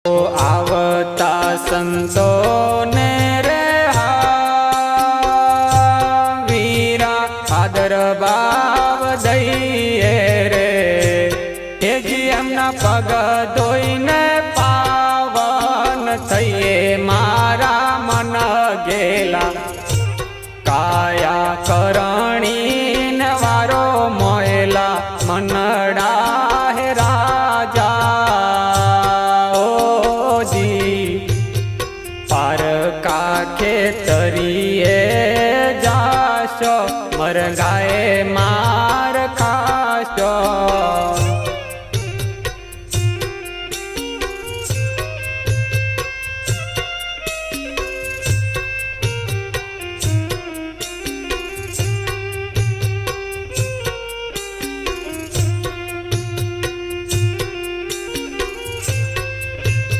आवता संतो ने रे वीरा आदर भाव दईए रे हेजी एमना पग धोईने पावन थईए मारा मन गेला काया करणी ने वारो मोयला मनड़ा हे राजा पारका खेतरिए जाशो मरगाए मा